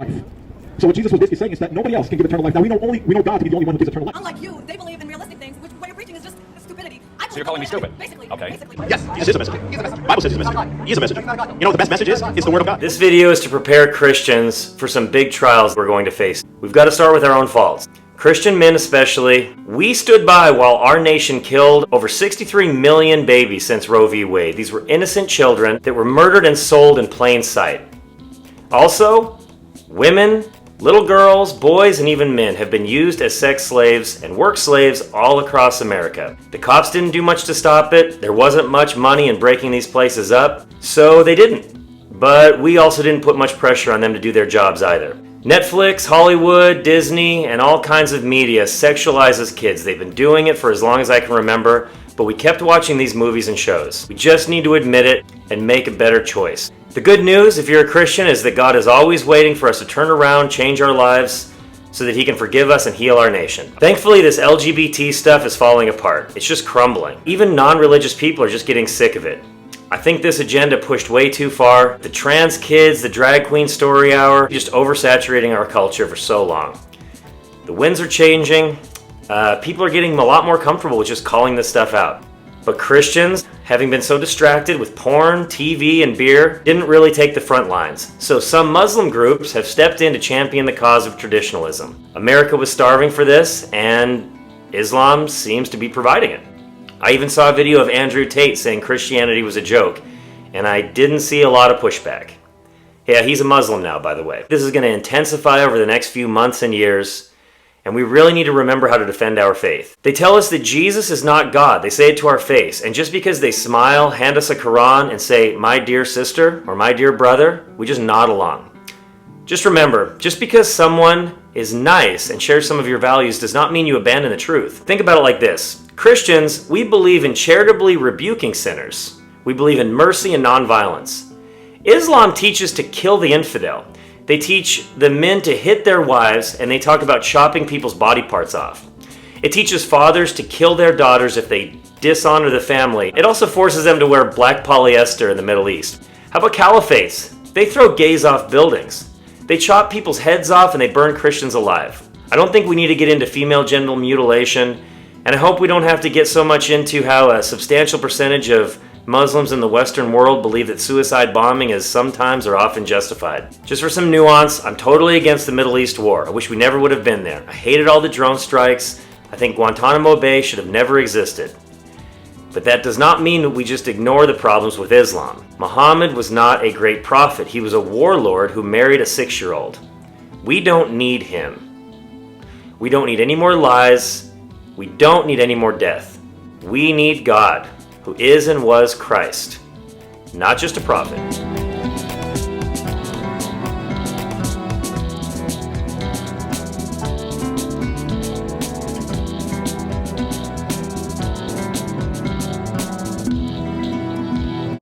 life. So what Jesus was basically saying is that nobody else can give eternal life. Now we know God to be the only one who gives eternal life. Unlike you, they believe in realistic things, which what you're preaching is just stupidity. So you're calling me stupid? Basically. Okay. Yes, Jesus is a messenger. The Bible says he's a messenger. He is a messenger. You know what the best message is? It's the word of God. This video is to prepare Christians for some big trials we're going to face. We've got to start with our own faults. Christian men especially, we stood by while our nation killed over 63 million babies since Roe v. Wade. These were innocent children that were murdered and sold in plain sight. Also, women, little girls, boys, and even men have been used as sex slaves and work slaves all across America. The cops didn't do much to stop it. There wasn't much money in breaking these places up, so they didn't. But we also didn't put much pressure on them to do their jobs either. Netflix, Hollywood, Disney, and all kinds of media sexualizes kids. They've been doing it for as long as I can remember, but we kept watching these movies and shows. We just need to admit it and make a better choice. The good news, if you're a Christian, is that God is always waiting for us to turn around, change our lives, so that He can forgive us and heal our nation. Thankfully, this LGBT stuff is falling apart. It's just crumbling. Even non-religious people are just getting sick of it. I think this agenda pushed way too far. The trans kids, the drag queen story hour, just oversaturating our culture for so long. The winds are changing. People are getting a lot more comfortable with just calling this stuff out. But Christians, having been so distracted with porn, TV, and beer, didn't really take the front lines. So some Muslim groups have stepped in to champion the cause of traditionalism. America was starving for this, and Islam seems to be providing it. I even saw a video of Andrew Tate saying Christianity was a joke, and I didn't see a lot of pushback. Yeah, he's a Muslim now, by the way. This is going to intensify over the next few months and years, and we really need to remember how to defend our faith. They tell us that Jesus is not God. They say it to our face, and just because they smile, hand us a Quran, and say, "My dear sister," or "My dear brother," we just nod along. Just remember, just because someone is nice and shares some of your values does not mean you abandon the truth. Think about it like this. Christians, we believe in charitably rebuking sinners. We believe in mercy and nonviolence. Islam teaches to kill the infidel. They teach the men to hit their wives, and they talk about chopping people's body parts off. It teaches fathers to kill their daughters if they dishonor the family. It also forces them to wear black polyester in the Middle East. How about caliphates? They throw gays off buildings. They chop people's heads off and they burn Christians alive. I don't think we need to get into female genital mutilation, and I hope we don't have to get so much into how a substantial percentage of Muslims in the Western world believe that suicide bombing is sometimes or often justified. Just for some nuance, I'm totally against the Middle East war. I wish we never would have been there. I hated all the drone strikes. I think Guantanamo Bay should have never existed. But that does not mean that we just ignore the problems with Islam. Muhammad was not a great prophet. He was a warlord who married a 6-year-old. We don't need him. We don't need any more lies. We don't need any more death. We need God, who is and was Christ, not just a prophet.